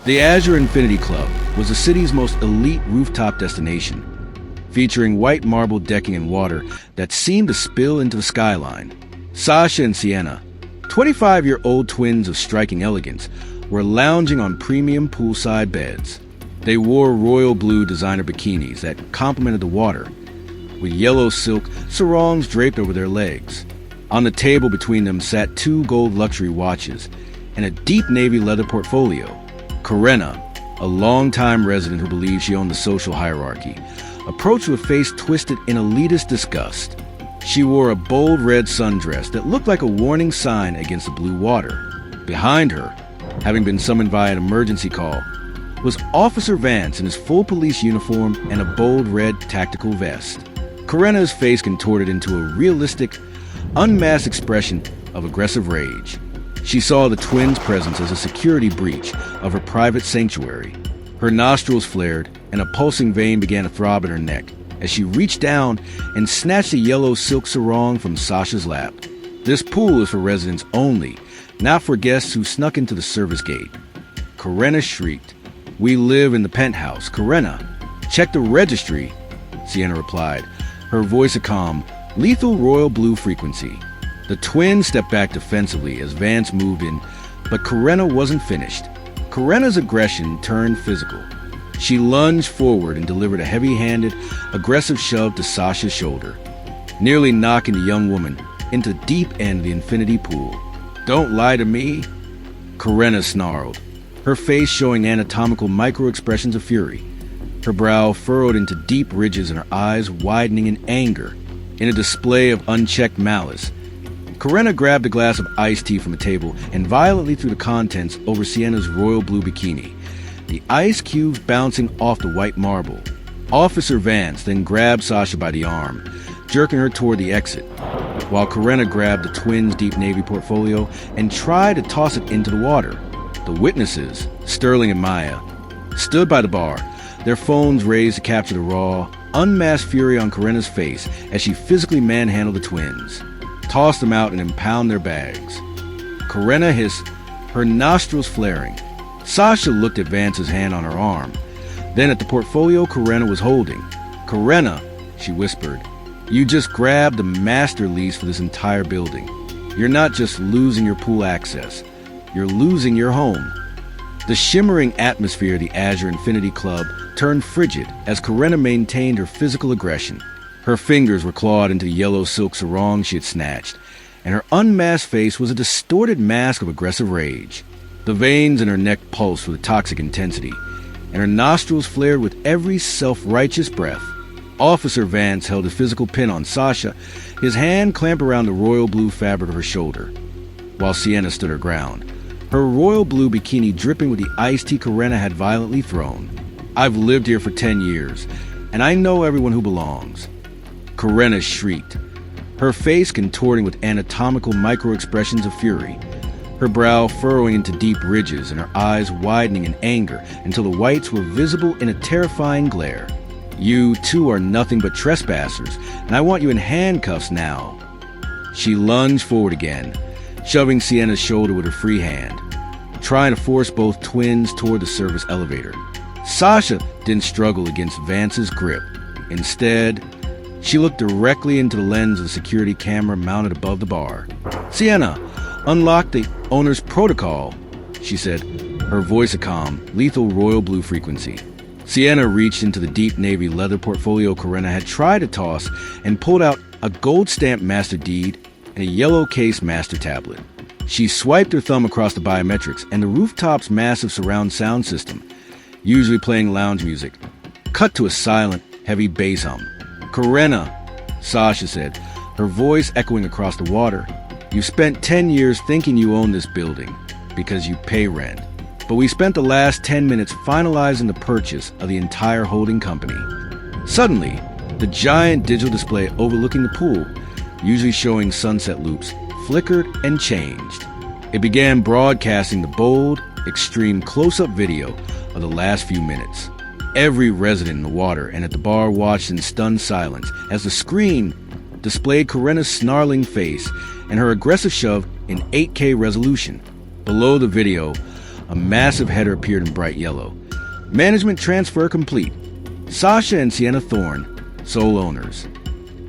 The Azure Infinity Club was the city's most elite rooftop destination, featuring white marble decking and water that seemed to spill into the skyline. Sasha and Sienna, 25-year-old twins of striking elegance, were lounging on premium poolside beds. They wore royal blue designer bikinis that complemented the water, with yellow silk sarongs draped over their legs. On the table between them sat 2 gold luxury watches and a deep navy leather portfolio. Karenna, a longtime resident who believed she owned the social hierarchy, approached with a face twisted in elitist disgust. She wore a bold red sundress that looked like a warning sign against the blue water. Behind her, having been summoned via an emergency call, was Officer Vance in his full police uniform and a bold red tactical vest. Karenna's face contorted into a realistic, unmasked expression of aggressive rage. She saw the twins' presence as a security breach of her private sanctuary. Her nostrils flared, and a pulsing vein began to throb in her neck as she reached down and snatched a yellow silk sarong from Sasha's lap. This pool is for residents only, not for guests who snuck into the service gate. Karenna shrieked. "We live in the penthouse, Karenna. Check the registry," Sienna replied, her voice a calm, lethal royal blue frequency. The twins stepped back defensively as Vance moved in, but Karenna wasn't finished. Karenna's aggression turned physical. She lunged forward and delivered a heavy-handed, aggressive shove to Sasha's shoulder, nearly knocking the young woman into the deep end of the infinity pool. "Don't lie to me," Karenna snarled, her face showing anatomical micro-expressions of fury, her brow furrowed into deep ridges and her eyes widening in anger. In a display of unchecked malice, Karenna grabbed a glass of iced tea from a table and violently threw the contents over Sienna's royal blue bikini, the ice cubes bouncing off the white marble. Officer Vance then grabbed Sasha by the arm, jerking her toward the exit, while Karenna grabbed the twins' deep navy portfolio and tried to toss it into the water. The witnesses, Sterling and Maya, stood by the bar, their phones raised to capture the raw, unmasked fury on Karenna's face as she physically manhandled the twins, tossed them out and impounded their bags. Karenna hissed, her nostrils flaring. Sasha looked at Vance's hand on her arm, then at the portfolio Karenna was holding. "Karenna," she whispered, "you just grabbed the master lease for this entire building. You're not just losing your pool access, you're losing your home." The shimmering atmosphere of the Azure Infinity Club turned frigid as Karenna maintained her physical aggression. Her fingers were clawed into the yellow silk sarong she had snatched, and her unmasked face was a distorted mask of aggressive rage. The veins in her neck pulsed with toxic intensity, and her nostrils flared with every self-righteous breath. Officer Vance held a physical pin on Sasha, his hand clamped around the royal blue fabric of her shoulder, while Sienna stood her ground, her royal blue bikini dripping with the iced tea Karenna had violently thrown. "I've lived here for 10 years, and I know everyone who belongs." Karenna shrieked, her face contorting with anatomical micro-expressions of fury, her brow furrowing into deep ridges and her eyes widening in anger until the whites were visible in a terrifying glare. "You two are nothing but trespassers, and I want you in handcuffs now." She lunged forward again, shoving Sienna's shoulder with her free hand, trying to force both twins toward the service elevator. Sasha didn't struggle against Vance's grip. Instead, she looked directly into the lens of the security camera mounted above the bar. "Sienna, unlock the owner's protocol," she said, her voice a calm, lethal royal blue frequency. Sienna reached into the deep navy leather portfolio Karenna had tried to toss and pulled out a gold-stamped master deed and a yellow-case master tablet. She swiped her thumb across the biometrics, and the rooftop's massive surround sound system, usually playing lounge music, cut to a silent, heavy bass hum. "Karenna," Sasha said, her voice echoing across the water, "you spent 10 years thinking you owned this building because you pay rent. But we spent the last 10 minutes finalizing the purchase of the entire holding company." Suddenly, the giant digital display overlooking the pool, usually showing sunset loops, flickered and changed. It began broadcasting the bold, extreme close-up video of the last few minutes. Every resident in the water and at the bar watched in stunned silence as the screen displayed Karenna's snarling face and her aggressive shove in 8K resolution. Below the video, A massive header appeared in bright yellow. Management transfer complete. Sasha and Sienna Thorne, sole owners.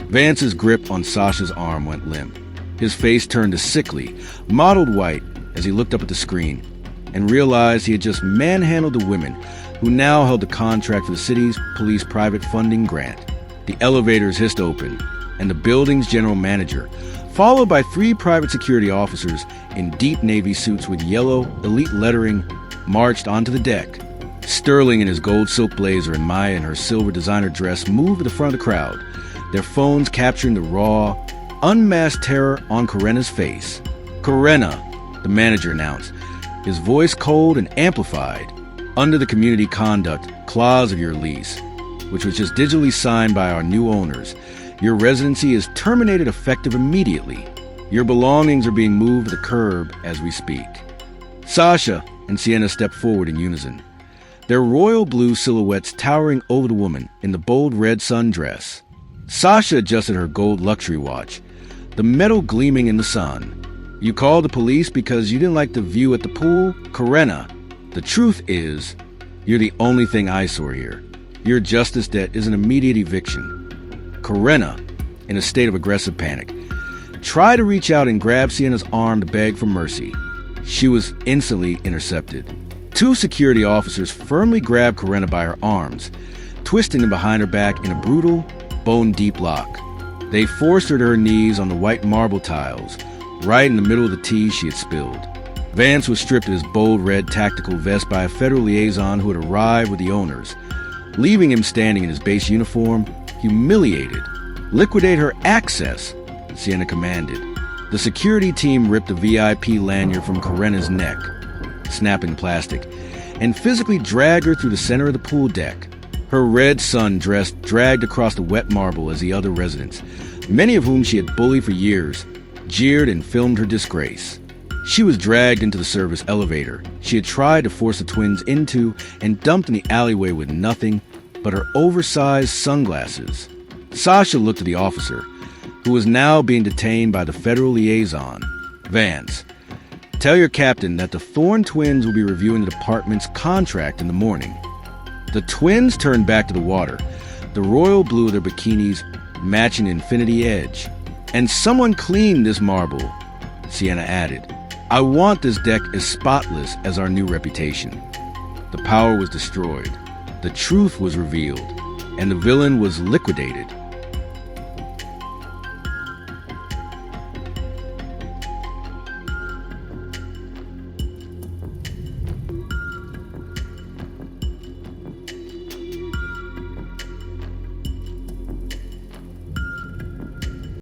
Vance's grip on Sasha's arm went limp. His face turned to sickly, mottled white as he looked up at the screen and realized he had just manhandled the women who now held the contract for the city's police private funding grant. The elevators hissed open, and the building's general manager, followed by 3 private security officers in deep navy suits with yellow, elite lettering, marched onto the deck. Sterling in his gold silk blazer and Maya in her silver designer dress moved to the front of the crowd, their phones capturing the raw, unmasked terror on Karena's face. "Karena," the manager announced, his voice cold and amplified. "Under the community conduct clause of your lease, which was just digitally signed by our new owners, your residency is terminated effective immediately. Your belongings are being moved to the curb as we speak." Sasha and Sienna stepped forward in unison, their royal blue silhouettes towering over the woman in the bold red sundress. Sasha adjusted her gold luxury watch, the metal gleaming in the sun. "You called the police because you didn't like the view at the pool? Karena, the truth is, you're the only thing I saw here. Your justice debt is an immediate eviction." Karena, in a state of aggressive panic, tried to reach out and grab Sienna's arm to beg for mercy. She was instantly intercepted. 2 security officers firmly grabbed Karena by her arms, twisting them behind her back in a brutal, bone-deep lock. They forced her to her knees on the white marble tiles, right in the middle of the tea she had spilled. Vance was stripped of his bold red tactical vest by a federal liaison who had arrived with the owners, leaving him standing in his base uniform, humiliated. "Liquidate her access," Sienna commanded. The security team ripped the VIP lanyard from Karena's neck, snapping plastic, and physically dragged her through the center of the pool deck. Her red sun-dress dragged across the wet marble as the other residents, many of whom she had bullied for years, jeered and filmed her disgrace. She was dragged into the service elevator she had tried to force the twins into and dumped in the alleyway with nothing but her oversized sunglasses. Sasha looked at the officer, who was now being detained by the federal liaison. "Vance, tell your captain that the Thorne twins will be reviewing the department's contract in the morning." The twins turned back to the water, the royal blue of their bikinis matching the infinity edge. "And someone cleaned this marble," Sienna added. "I want this deck as spotless as our new reputation." The power was destroyed, the truth was revealed, and the villain was liquidated.